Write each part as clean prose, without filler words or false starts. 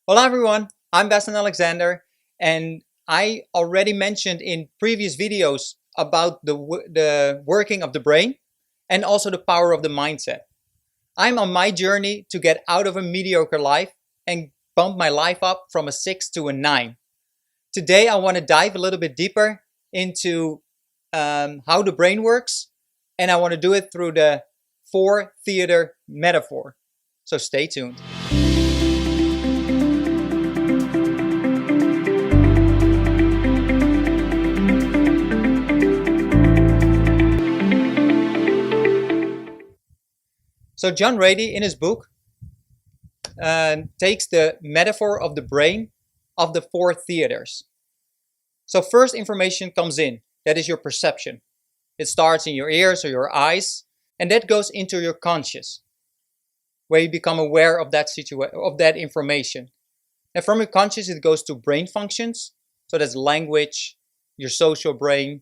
Hello everyone, I'm Bastian Alexander, and I already mentioned in previous videos about the working of the brain and also the power of the mindset. I'm on my journey to get out of a mediocre life and bump my life up from a 6 to a 9. Today I want to dive a little bit deeper into how the brain works, and I want to do it through the 4 theater metaphor. So stay tuned. So John Rady, in his book, takes the metaphor of the brain of the 4 theaters. So first information comes in, that is your perception. It starts in your ears or your eyes, and that goes into your conscious, where you become aware of that information. And from your conscious, it goes to brain functions, so that's language, your social brain,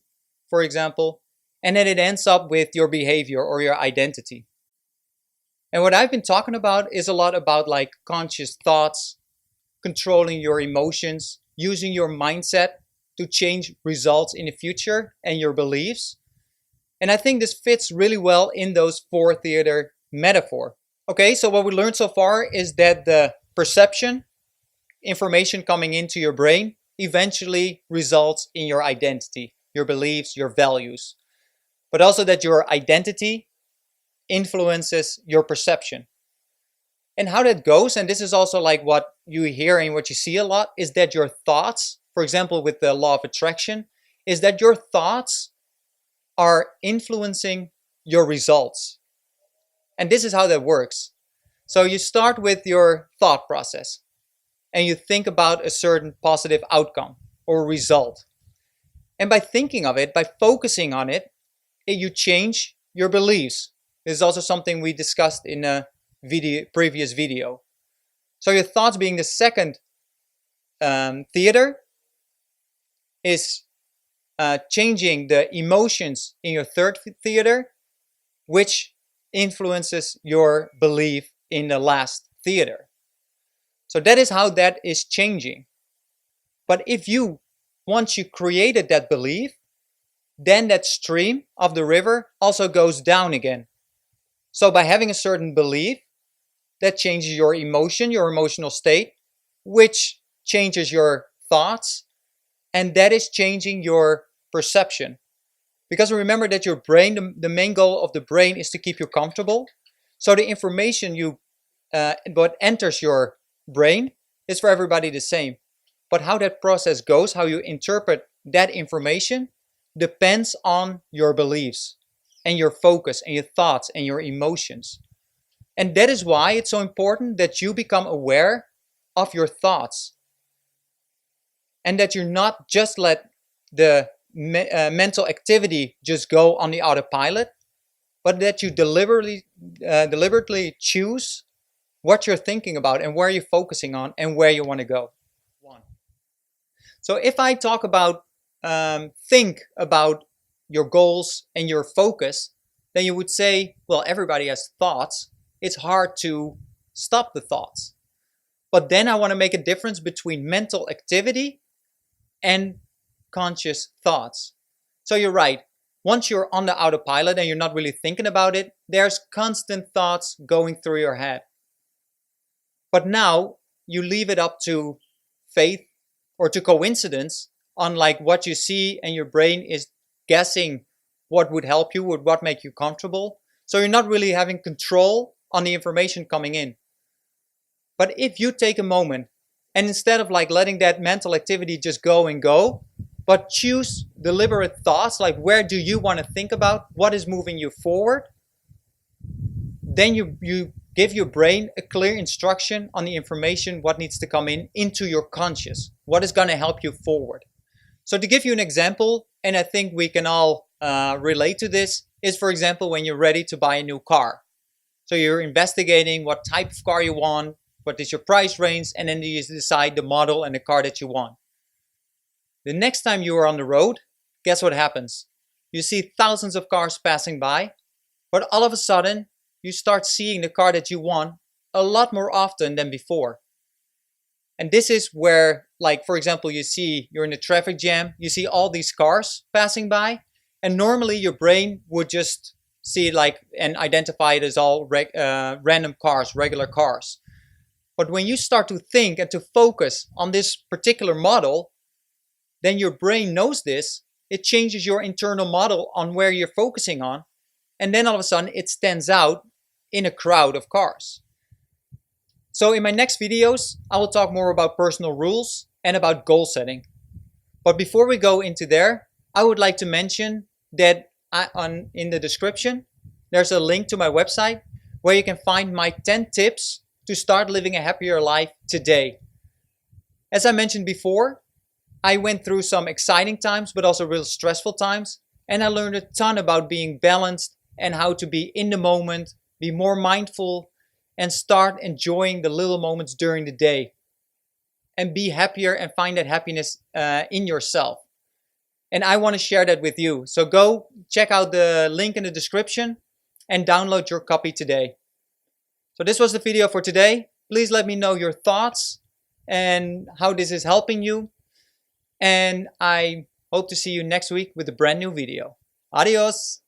for example, and then it ends up with your behavior or your identity. And what I've been talking about is a lot about like conscious thoughts, controlling your emotions, using your mindset to change results in the future and your beliefs. And I think this fits really well in those 4 theater metaphor. Okay, so what we learned so far is that the perception, information coming into your brain, eventually results in your identity, your beliefs, your values. But also that your identity influences your perception. And how that goes, and this is also like what you hear and what you see a lot, is that your thoughts, for example, with the law of attraction, is that your thoughts are influencing your results. And this is how that works. So you start with your thought process and you think about a certain positive outcome or result. And by thinking of it, by focusing on it, you change your beliefs. This is also something we discussed in a previous video. So your thoughts being the second theater is changing the emotions in your third theater, which influences your belief in the last theater. So that is how that is changing. But once you created that belief, then that stream of the river also goes down again. So by having a certain belief, that changes your emotion, your emotional state, which changes your thoughts, and that is changing your perception. Because remember that your brain, the main goal of the brain is to keep you comfortable. So the information what enters your brain is for everybody the same. But how that process goes, how you interpret that information, depends on your beliefs and your focus and your thoughts and your emotions. And that is why it's so important that you become aware of your thoughts and that you're not just let the mental activity just go on the autopilot, but that you deliberately choose what you're thinking about and where you're focusing on and where you want to go. So if I talk about think about your goals and your focus, then you would say, well, everybody has thoughts. It's hard to stop the thoughts. But then I want to make a difference between mental activity and conscious thoughts. So you're right. Once you're on the autopilot and you're not really thinking about it, there's constant thoughts going through your head. But now you leave it up to faith or to coincidence on like what you see, and your brain is guessing what would help you, what make you comfortable. So you're not really having control on the information coming in. But if you take a moment and instead of like letting that mental activity just go and go, but choose deliberate thoughts, like where do you want to think about, what is moving you forward, then you give your brain a clear instruction on the information, what needs to come in into your conscious, what is going to help you forward. So to give you an example, and I think we can all relate to this, is for example when you're ready to buy a new car. So you're investigating what type of car you want, what is your price range, and then you decide the model and the car that you want. The next time you are on the road, guess what happens? You see thousands of cars passing by, but all of a sudden, you start seeing the car that you want a lot more often than before. And this is where, like, for example, you're in a traffic jam, you see all these cars passing by, and normally your brain would just see like and identify it as all random cars, regular cars. But when you start to think and to focus on this particular model, then your brain knows this. It changes your internal model on where you're focusing on, and then all of a sudden it stands out in a crowd of cars. So in my next videos, I will talk more about personal rules and about goal setting. But before we go into there, I would like to mention that in the description, there's a link to my website where you can find my 10 tips to start living a happier life today. As I mentioned before, I went through some exciting times, but also real stressful times. And I learned a ton about being balanced and how to be in the moment, be more mindful, and start enjoying the little moments during the day. And be happier and find that happiness in yourself. And I want to share that with you. So go check out the link in the description and download your copy today. So this was the video for today. Please let me know your thoughts and how this is helping you. And I hope to see you next week with a brand new video. Adios!